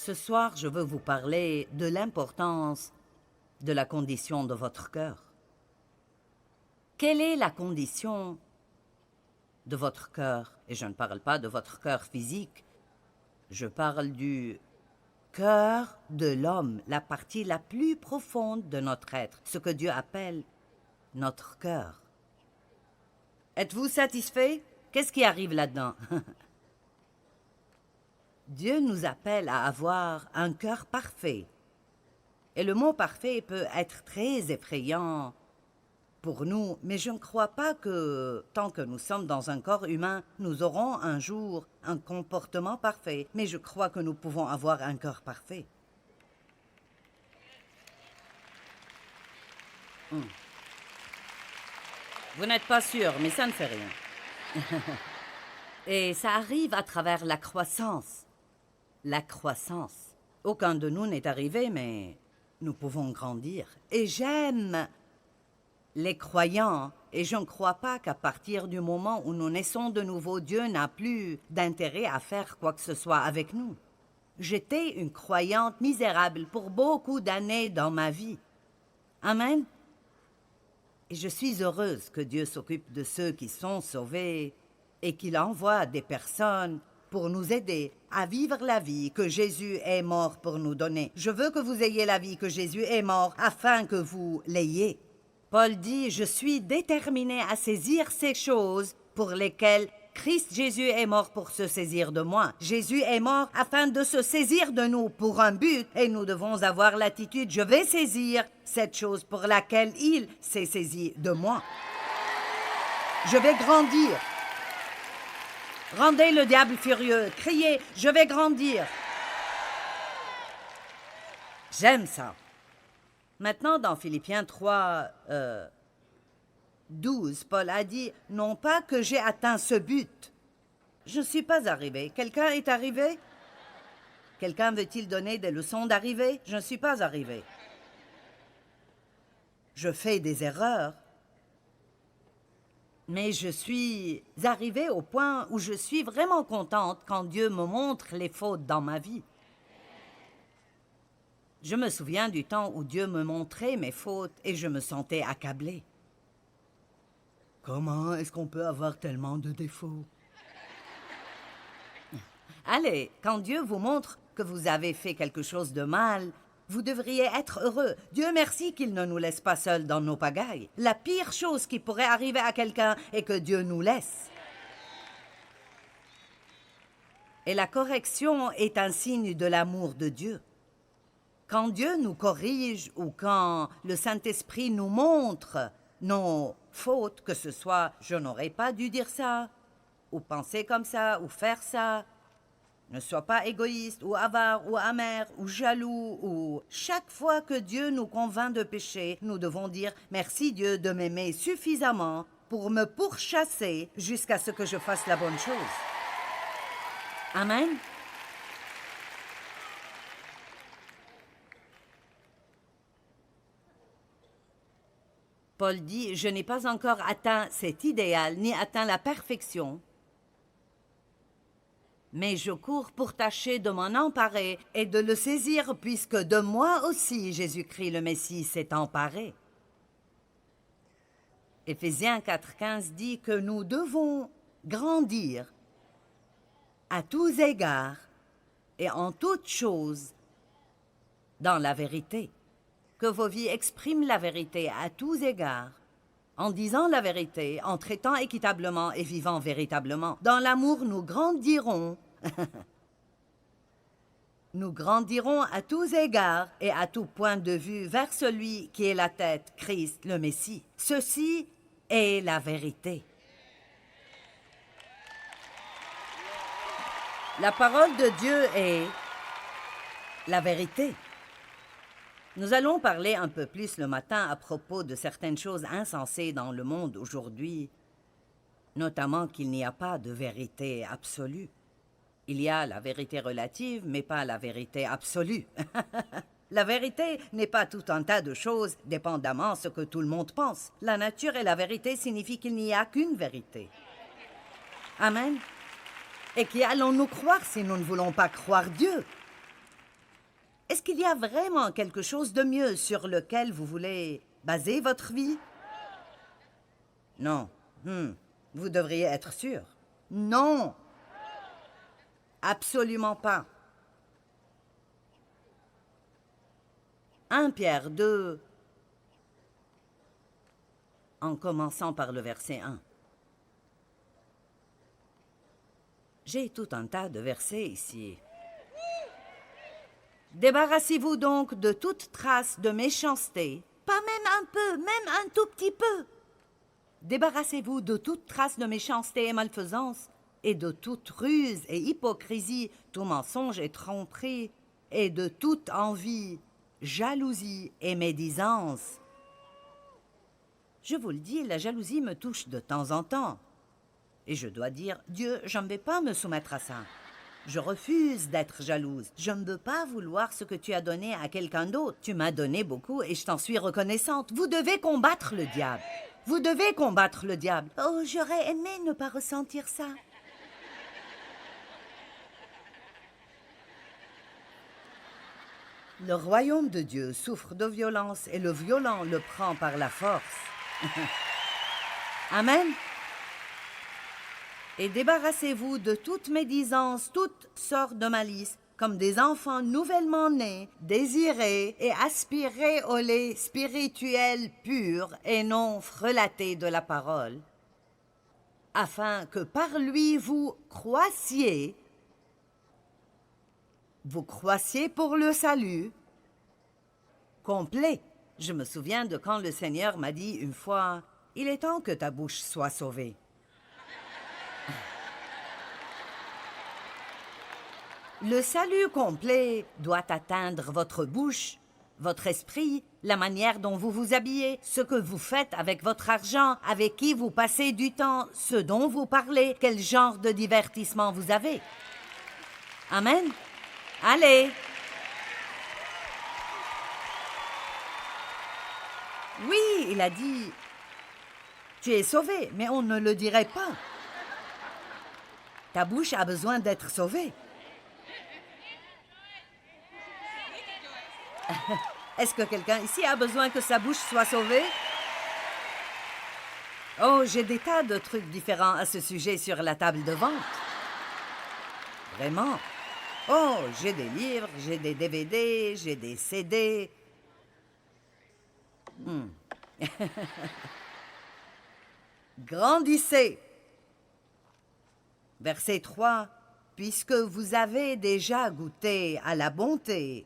Ce soir, je veux vous parler de l'importance de la condition de votre cœur. Quelle est la condition de votre cœur? Et je ne parle pas de votre cœur physique, je parle du cœur de l'homme, la partie la plus profonde de notre être, ce que Dieu appelle notre cœur. Êtes-vous satisfait? Qu'est-ce qui arrive là-dedans? Dieu nous appelle à avoir un cœur parfait. Et le mot parfait peut être très effrayant pour nous, mais je ne crois pas que, tant que nous sommes dans un corps humain, nous aurons un jour un comportement parfait. Mais je crois que nous pouvons avoir un cœur parfait. Vous n'êtes pas sûr, mais ça ne fait rien. Et ça arrive à travers la croissance. La croissance. Aucun de nous n'est arrivé, mais nous pouvons grandir. Et j'aime les croyants, et je ne crois pas qu'à partir du moment où nous naissons de nouveau, Dieu n'a plus d'intérêt à faire quoi que ce soit avec nous. J'étais une croyante misérable pour beaucoup d'années dans ma vie. Amen. Et je suis heureuse que Dieu s'occupe de ceux qui sont sauvés et qu'il envoie des personnes pour nous aider à vivre la vie que Jésus est mort pour nous donner. Je veux que vous ayez la vie que Jésus est mort afin que vous l'ayez. Paul dit, je suis déterminé à saisir ces choses pour lesquelles Christ Jésus est mort pour se saisir de moi. Jésus est mort afin de se saisir de nous pour un but et nous devons avoir l'attitude, je vais saisir cette chose pour laquelle il s'est saisi de moi. Je vais grandir. Rendez le diable furieux, criez, je vais grandir. J'aime ça. Maintenant, dans Philippiens 3, 12, Paul a dit, non pas que j'ai atteint ce but. Je ne suis pas arrivé. Quelqu'un est arrivé? Quelqu'un veut-il donner des leçons d'arrivée? Je ne suis pas arrivé. Je fais des erreurs. Mais je suis arrivée au point où je suis vraiment contente quand Dieu me montre les fautes dans ma vie. Je me souviens du temps où Dieu me montrait mes fautes et je me sentais accablée. Comment est-ce qu'on peut avoir tellement de défauts? Allez, quand Dieu vous montre que vous avez fait quelque chose de mal, vous devriez être heureux. Dieu merci qu'il ne nous laisse pas seuls dans nos pagailles. La pire chose qui pourrait arriver à quelqu'un est que Dieu nous laisse. Et la correction est un signe de l'amour de Dieu. Quand Dieu nous corrige ou quand le Saint-Esprit nous montre nos fautes, que ce soit « je n'aurais pas dû dire ça » ou « penser comme ça » ou « faire ça », ne sois pas égoïste ou avare ou amer ou jaloux ou... Chaque fois que Dieu nous convainc de pécher, nous devons dire « Merci Dieu de m'aimer suffisamment pour me pourchasser jusqu'à ce que je fasse la bonne chose. » Amen. Paul dit « Je n'ai pas encore atteint cet idéal ni atteint la perfection. » Mais je cours pour tâcher de m'en emparer et de le saisir, puisque de moi aussi Jésus-Christ le Messie s'est emparé. Éphésiens 4,15 dit que nous devons grandir à tous égards et en toutes choses dans la vérité. Que vos vies expriment la vérité à tous égards, en disant la vérité, en traitant équitablement et vivant véritablement. Dans l'amour, nous grandirons. Nous grandirons à tous égards et à tout point de vue vers celui qui est la tête, Christ, le Messie. Ceci est la vérité. La parole de Dieu est la vérité. Nous allons parler un peu plus le matin à propos de certaines choses insensées dans le monde aujourd'hui, notamment qu'il n'y a pas de vérité absolue. Il y a la vérité relative, mais pas la vérité absolue. La vérité n'est pas tout un tas de choses, dépendamment de ce que tout le monde pense. La nature et la vérité signifient qu'il n'y a qu'une vérité. Amen. Et qui allons-nous croire si nous ne voulons pas croire Dieu? Est-ce qu'il y a vraiment quelque chose de mieux sur lequel vous voulez baser votre vie? Non. Vous devriez être sûr. Non. Absolument pas. 1 Pierre 2, en commençant par le verset 1. J'ai tout un tas de versets ici. Débarrassez-vous donc de toute trace de méchanceté. Pas même un peu, même un tout petit peu. Débarrassez-vous de toute trace de méchanceté et malfaisance, et de toute ruse et hypocrisie, tout mensonge et tromperie, et de toute envie, jalousie et médisance. Je vous le dis, la jalousie me touche de temps en temps. Et je dois dire, Dieu, je ne vais pas me soumettre à ça. Je refuse d'être jalouse. Je ne veux pas vouloir ce que tu as donné à quelqu'un d'autre. Tu m'as donné beaucoup et je t'en suis reconnaissante. Vous devez combattre le diable. Vous devez combattre le diable. Oh, j'aurais aimé ne pas ressentir ça. Le royaume de Dieu souffre de violence et le violent le prend par la force. Amen. Et débarrassez-vous de toute médisance, toute sorte de malice, comme des enfants nouvellement nés, désirez et aspirez au lait spirituel pur et non frelaté de la parole, afin que par lui vous croissiez pour le salut complet. Je me souviens de quand le Seigneur m'a dit une fois, « Il est temps que ta bouche soit sauvée. » Le salut complet doit atteindre votre bouche, votre esprit, la manière dont vous vous habillez, ce que vous faites avec votre argent, avec qui vous passez du temps, ce dont vous parlez, quel genre de divertissement vous avez. Amen. Allez. Oui, il a dit, tu es sauvé, mais on ne le dirait pas. Ta bouche a besoin d'être sauvée. Est-ce que quelqu'un ici a besoin que sa bouche soit sauvée? Oh, j'ai des tas de trucs différents à ce sujet sur la table de vente. Vraiment. Oh, j'ai des livres, j'ai des DVD, j'ai des CD. Grandissez. Verset 3. Puisque vous avez déjà goûté à la bonté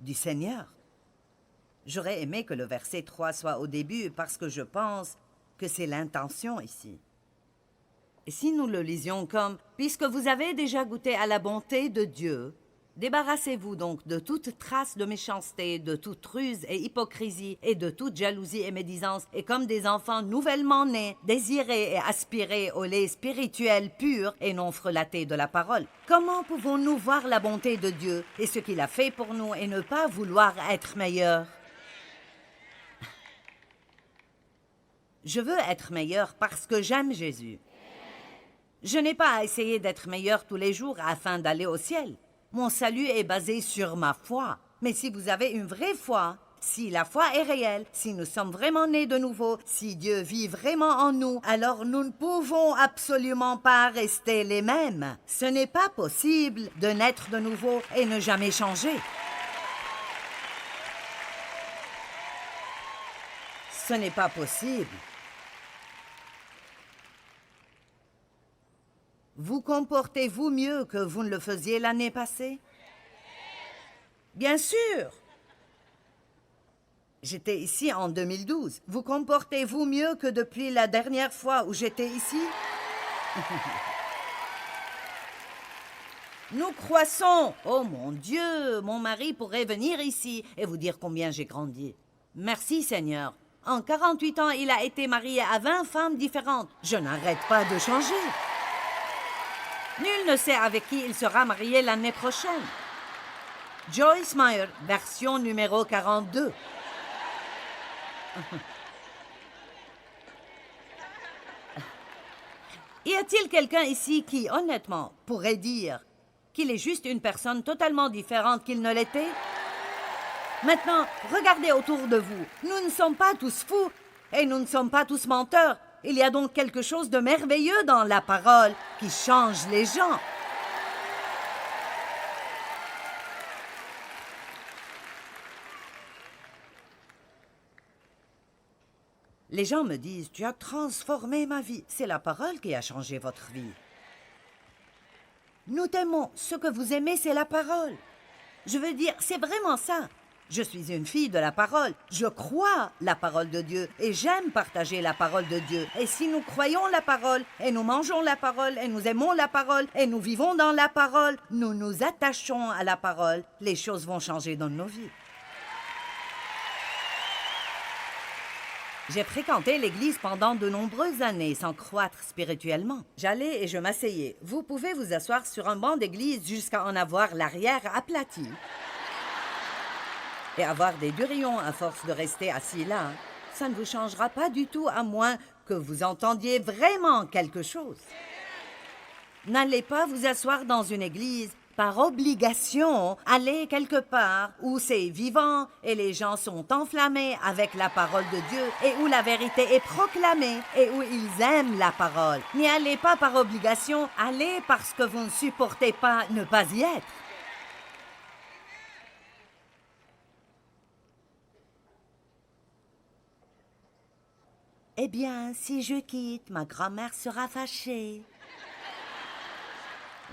du Seigneur. J'aurais aimé que le verset 3 soit au début parce que je pense que c'est l'intention ici. Et si nous le lisions comme « Puisque vous avez déjà goûté à la bonté de Dieu, débarrassez-vous donc de toute trace de méchanceté, de toute ruse et hypocrisie, et de toute jalousie et médisance, et comme des enfants nouvellement nés, désirez et aspirez au lait spirituel pur et non frelaté de la parole. » Comment pouvons-nous voir la bonté de Dieu et ce qu'il a fait pour nous et ne pas vouloir être meilleurs? Je veux être meilleur parce que j'aime Jésus. Je n'ai pas à essayer d'être meilleur tous les jours afin d'aller au ciel. Mon salut est basé sur ma foi. Mais si vous avez une vraie foi, si la foi est réelle, si nous sommes vraiment nés de nouveau, si Dieu vit vraiment en nous, alors nous ne pouvons absolument pas rester les mêmes. Ce n'est pas possible de naître de nouveau et ne jamais changer. Ce n'est pas possible. Vous comportez-vous mieux que vous ne le faisiez l'année passée? Bien sûr. J'étais ici en 2012. Vous comportez-vous mieux que depuis la dernière fois où j'étais ici? Nous croissons. Oh mon Dieu, mon mari pourrait venir ici et vous dire combien j'ai grandi. Merci Seigneur. En 48 ans, il a été marié à 20 femmes différentes. Je n'arrête pas de changer. Nul ne sait avec qui il sera marié l'année prochaine. Joyce Meyer, version numéro 42. Y a-t-il quelqu'un ici qui, honnêtement, pourrait dire qu'il est juste une personne totalement différente qu'il ne l'était? Maintenant, regardez autour de vous. Nous ne sommes pas tous fous et nous ne sommes pas tous menteurs. Il y a donc quelque chose de merveilleux dans la parole qui change les gens. Les gens me disent, tu as transformé ma vie. C'est la parole qui a changé votre vie. Nous t'aimons. Ce que vous aimez, c'est la parole. Je veux dire, c'est vraiment ça. Je suis une fille de la parole. Je crois la parole de Dieu et j'aime partager la parole de Dieu. Et si nous croyons la parole et nous mangeons la parole et nous aimons la parole et nous vivons dans la parole, nous nous attachons à la parole, les choses vont changer dans nos vies. J'ai fréquenté l'église pendant de nombreuses années sans croître spirituellement. J'allais et je m'asseyais. Vous pouvez vous asseoir sur un banc d'église jusqu'à en avoir l'arrière aplati et avoir des durillons à force de rester assis là. Ça ne vous changera pas du tout à moins que vous entendiez vraiment quelque chose. N'allez pas vous asseoir dans une église par obligation, allez quelque part où c'est vivant et les gens sont enflammés avec la parole de Dieu et où la vérité est proclamée et où ils aiment la parole. N'y allez pas par obligation, allez parce que vous ne supportez pas ne pas y être. Eh bien, si je quitte, ma grand-mère sera fâchée.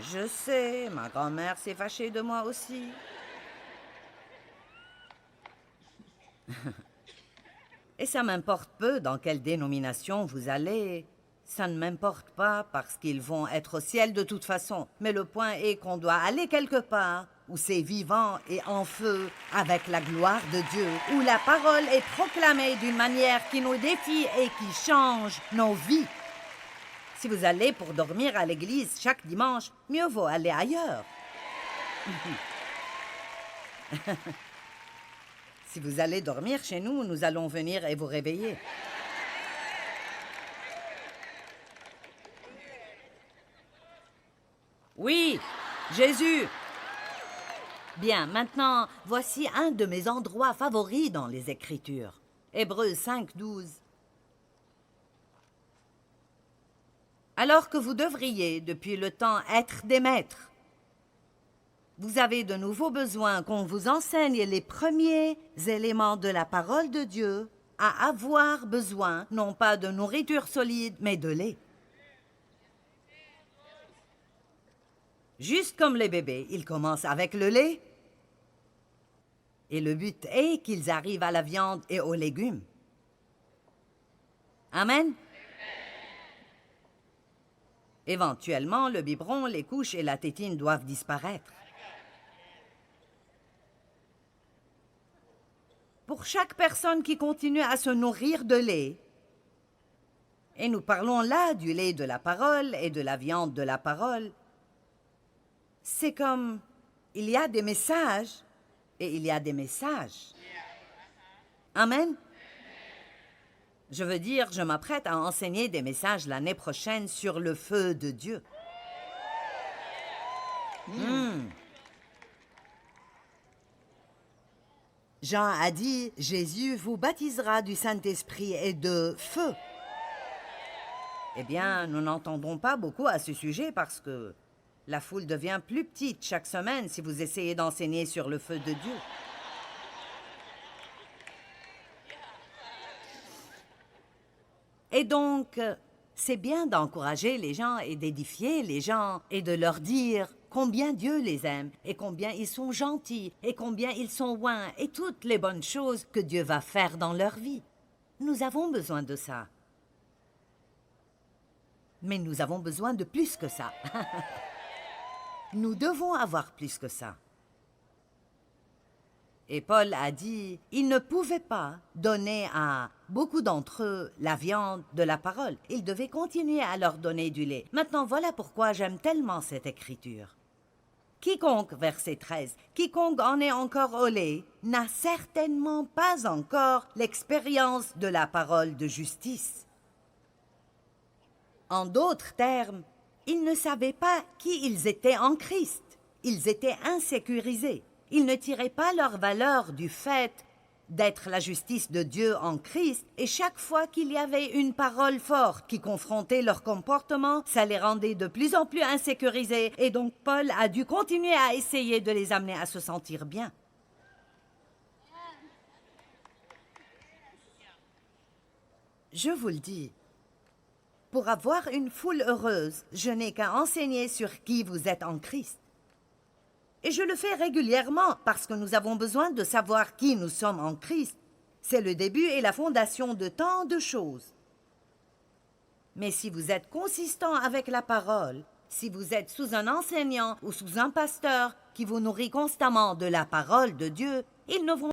Je sais, ma grand-mère s'est fâchée de moi aussi. Et ça m'importe peu dans quelle dénomination vous allez. Ça ne m'importe pas parce qu'ils vont être au ciel de toute façon. Mais le point est qu'on doit aller quelque part où c'est vivant et en feu avec la gloire de Dieu, où la parole est proclamée d'une manière qui nous défie et qui change nos vies. Si vous allez pour dormir à l'église chaque dimanche, mieux vaut aller ailleurs. Si vous allez dormir chez nous, nous allons venir et vous réveiller. Oui, Jésus. Bien, maintenant, voici un de mes endroits favoris dans les Écritures. Hébreux 5, 12. Alors que vous devriez, depuis le temps, être des maîtres, vous avez de nouveaux besoins qu'on vous enseigne les premiers éléments de la parole de Dieu, à avoir besoin, non pas de nourriture solide, mais de lait. Juste comme les bébés, ils commencent avec le lait. Et le but est qu'ils arrivent à la viande et aux légumes. Amen. Éventuellement, le biberon, les couches et la tétine doivent disparaître. Pour chaque personne qui continue à se nourrir de lait, et nous parlons là du lait de la parole et de la viande de la parole, c'est comme il y a des messages et il y a des messages. Amen. Je veux dire, je m'apprête à enseigner des messages l'année prochaine sur le feu de Dieu. Jean a dit, Jésus vous baptisera du Saint-Esprit et de feu. Eh bien, nous n'entendons pas beaucoup à ce sujet parce que la foule devient plus petite chaque semaine si vous essayez d'enseigner sur le feu de Dieu. Et donc, c'est bien d'encourager les gens et d'édifier les gens et de leur dire combien Dieu les aime et combien ils sont gentils et combien ils sont oints et toutes les bonnes choses que Dieu va faire dans leur vie. Nous avons besoin de ça. Mais nous avons besoin de plus que ça. Nous devons avoir plus que ça. Et Paul a dit, il ne pouvait pas donner à beaucoup d'entre eux la viande de la parole. Il devait continuer à leur donner du lait. Maintenant, voilà pourquoi j'aime tellement cette écriture. Quiconque, verset 13, quiconque en est encore au lait, n'a certainement pas encore l'expérience de la parole de justice. En d'autres termes, ils ne savaient pas qui ils étaient en Christ. Ils étaient insécurisés. Ils ne tiraient pas leur valeur du fait d'être la justice de Dieu en Christ, et chaque fois qu'il y avait une parole forte qui confrontait leur comportement, ça les rendait de plus en plus insécurisés, et donc Paul a dû continuer à essayer de les amener à se sentir bien. Je vous le dis, pour avoir une foule heureuse, je n'ai qu'à enseigner sur qui vous êtes en Christ. Et je le fais régulièrement parce que nous avons besoin de savoir qui nous sommes en Christ. C'est le début et la fondation de tant de choses. Mais si vous êtes consistant avec la parole, si vous êtes sous un enseignant ou sous un pasteur qui vous nourrit constamment de la parole de Dieu, ils ne vont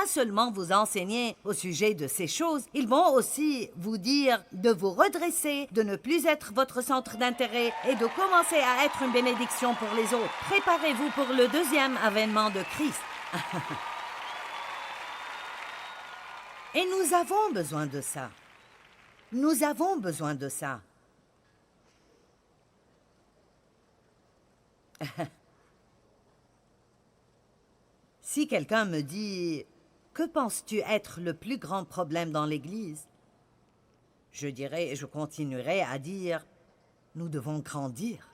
seulement vous enseigner au sujet de ces choses, ils vont aussi vous dire de vous redresser, de ne plus être votre centre d'intérêt et de commencer à être une bénédiction pour les autres. Préparez-vous pour le deuxième avènement de Christ. Et nous avons besoin de ça. Nous avons besoin de ça. Si quelqu'un me dit « Que penses-tu être le plus grand problème dans l'Église ?» Je dirais et je continuerai à dire « Nous devons grandir. »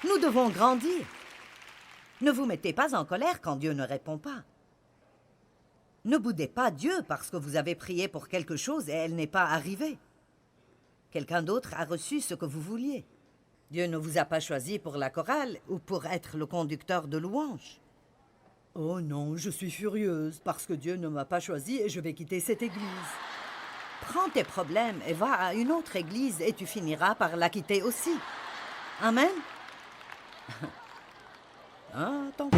Nous devons grandir. Ne vous mettez pas en colère quand Dieu ne répond pas. Ne boudez pas Dieu parce que vous avez prié pour quelque chose et elle n'est pas arrivée. Quelqu'un d'autre a reçu ce que vous vouliez. Dieu ne vous a pas choisi pour la chorale ou pour être le conducteur de louanges. Oh non, je suis furieuse parce que Dieu ne m'a pas choisi et je vais quitter cette église. Prends tes problèmes et va à une autre église et tu finiras par la quitter aussi. Amen. Ah, tant pis.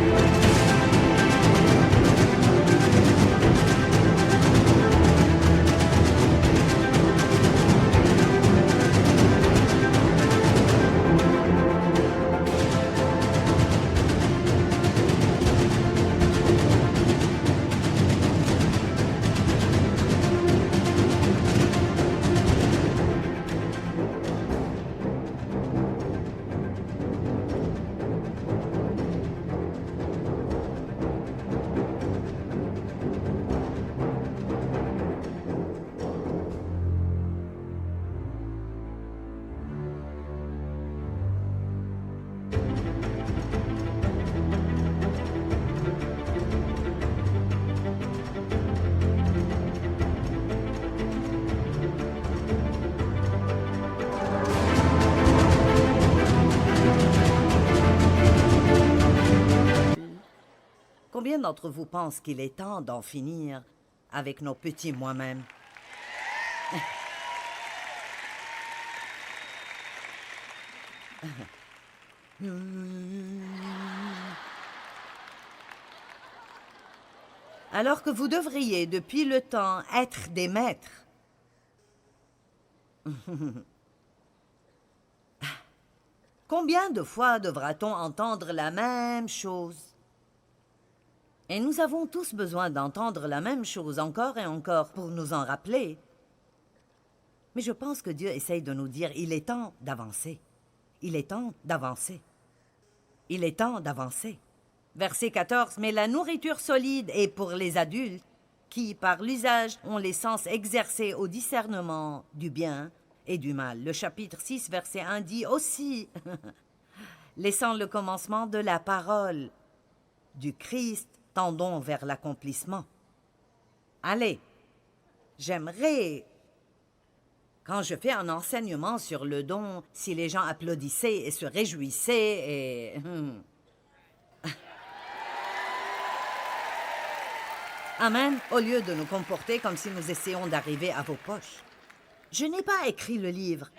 Combien d'entre vous pensent qu'il est temps d'en finir avec nos petits moi-même? Alors que vous devriez, depuis le temps, être des maîtres. Combien de fois devra-t-on entendre la même chose? Et nous avons tous besoin d'entendre la même chose encore et encore pour nous en rappeler. Mais je pense que Dieu essaye de nous dire, il est temps d'avancer. Il est temps d'avancer. Il est temps d'avancer. Verset 14. Mais la nourriture solide est pour les adultes qui, par l'usage, ont les sens exercés au discernement du bien et du mal. Le chapitre 6, verset 1 dit aussi laissant le commencement de la parole du Christ, tendons vers l'accomplissement. Allez, j'aimerais, quand je fais un enseignement sur le don, si les gens applaudissaient et se réjouissaient et... Amen, au lieu de nous comporter comme si nous essayons d'arriver à vos poches. Je n'ai pas écrit le livre.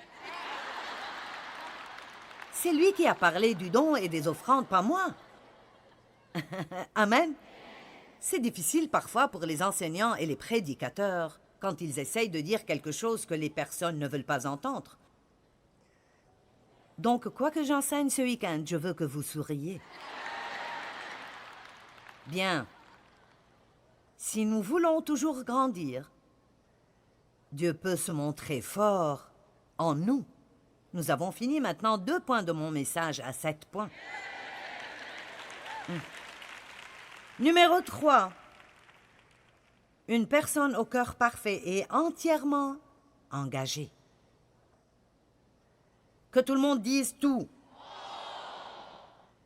C'est lui qui a parlé du don et des offrandes, pas moi. Amen. C'est difficile parfois pour les enseignants et les prédicateurs quand ils essayent de dire quelque chose que les personnes ne veulent pas entendre. Donc, quoi que j'enseigne ce week-end, je veux que vous souriez. Bien. Si nous voulons toujours grandir, Dieu peut se montrer fort en nous. Nous avons fini maintenant 2 points de mon message à 7 points. Numéro 3. Une personne au cœur parfait et entièrement engagée. Que tout le monde dise tout.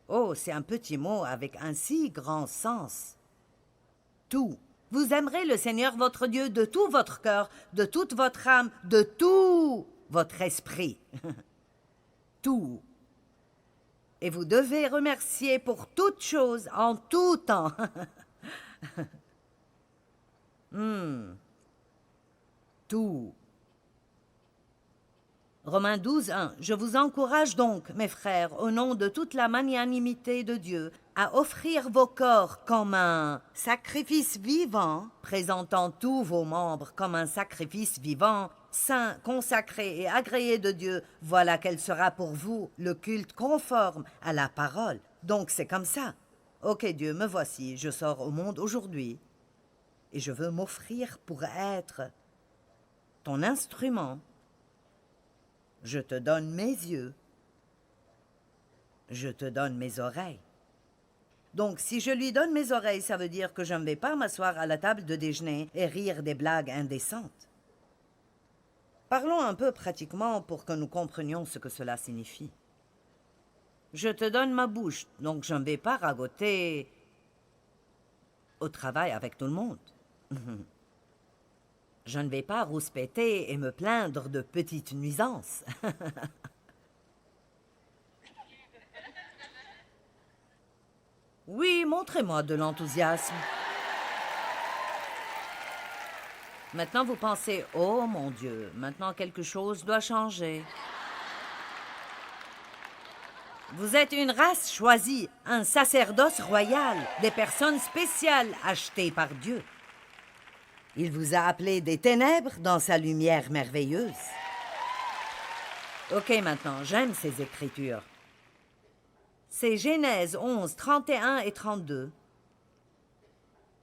Oh, c'est un petit mot avec un si grand sens. Tout. Vous aimerez le Seigneur votre Dieu de tout votre cœur, de toute votre âme, de tout votre esprit. Tout. Et vous devez remercier pour toute chose, en tout temps. Tout. Romains 12, 1. Je vous encourage donc, mes frères, au nom de toute la magnanimité de Dieu, à offrir vos corps comme un sacrifice vivant, présentant tous vos membres comme un sacrifice vivant, saint, consacré et agréé de Dieu. Voilà quel sera pour vous le culte conforme à la parole. Donc c'est comme ça. Ok Dieu, me voici, je sors au monde aujourd'hui et je veux m'offrir pour être ton instrument. Je te donne mes yeux. Je te donne mes oreilles. Donc, si je lui donne mes oreilles, ça veut dire que je ne vais pas m'asseoir à la table de déjeuner et rire des blagues indécentes. Parlons un peu pratiquement pour que nous comprenions ce que cela signifie. Je te donne ma bouche, donc je ne vais pas ragoter au travail avec tout le monde. Je ne vais pas rouspéter et me plaindre de petites nuisances. Oui, montrez-moi de l'enthousiasme. Maintenant, vous pensez, oh mon Dieu, maintenant quelque chose doit changer. Vous êtes une race choisie, un sacerdoce royal, des personnes spéciales achetées par Dieu. Il vous a appelé des ténèbres dans sa lumière merveilleuse. Ok, maintenant, j'aime ces écritures. C'est Genèse 11, 31 et 32.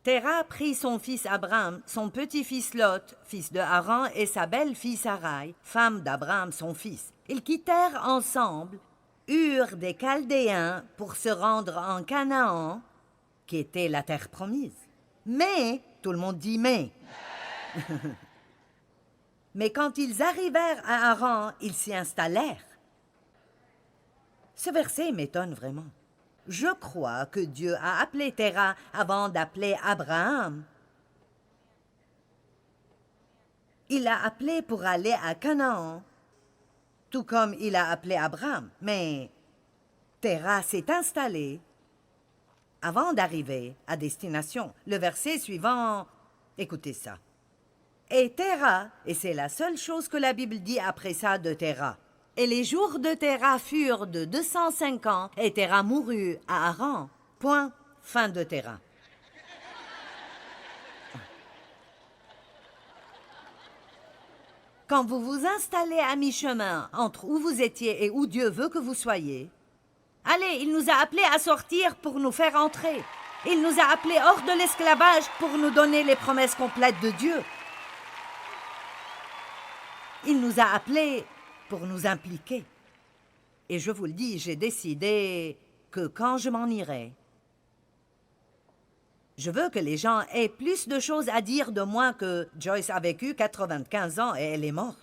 Téra prit son fils Abraham, son petit-fils Lot, fils de Haran, et sa belle-fille Sarai, femme d'Abraham son fils. Ils quittèrent ensemble Ur des Chaldéens pour se rendre en Canaan, qui était la terre promise. Mais, tout le monde dit mais. Mais quand ils arrivèrent à Haran, ils s'y installèrent. Ce verset m'étonne vraiment. Je crois que Dieu a appelé Téra avant d'appeler Abraham. Il l'a appelé pour aller à Canaan, tout comme il a appelé Abraham. Mais Téra s'est installé avant d'arriver à destination. Le verset suivant, écoutez ça. Et Téra, et c'est la seule chose que la Bible dit après ça de Téra. Et les jours de Téra furent de 205 ans, et Téra mourut à Haran. Point, fin de Téra. Quand vous vous installez à mi-chemin entre où vous étiez et où Dieu veut que vous soyez, allez, il nous a appelés à sortir pour nous faire entrer. Il nous a appelés hors de l'esclavage pour nous donner les promesses complètes de Dieu. Il nous a appelés pour nous impliquer. Et je vous le dis, j'ai décidé que quand je m'en irai, Je veux que les gens aient plus de choses à dire de moi que Joyce a vécu 95 ans et elle est morte.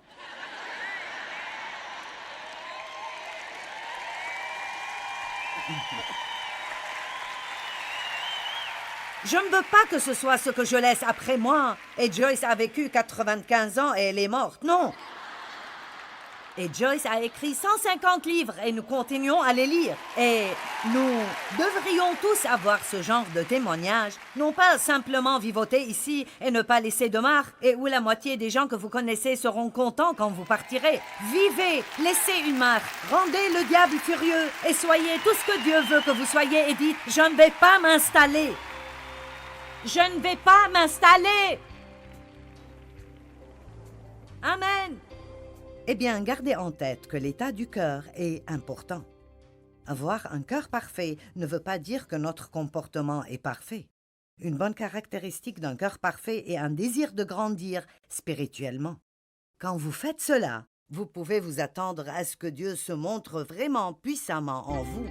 Je ne veux pas que ce soit ce que je laisse après moi. Et Joyce a vécu 95 ans et elle est morte. Non. Et Joyce a écrit 150 livres et nous continuons à les lire. Et nous devrions tous avoir ce genre de témoignage, non pas simplement vivoter ici et ne pas laisser de marque, et où la moitié des gens que vous connaissez seront contents quand vous partirez. Vivez, laissez une marque, rendez le diable furieux et soyez tout ce que Dieu veut que vous soyez et dites « Je ne vais pas m'installer. Je ne vais pas m'installer. » Amen. Eh bien, gardez en tête que l'état du cœur est important. Avoir un cœur parfait ne veut pas dire que notre comportement est parfait. Une bonne caractéristique d'un cœur parfait est un désir de grandir spirituellement. Quand vous faites cela, vous pouvez vous attendre à ce que Dieu se montre vraiment puissamment en vous.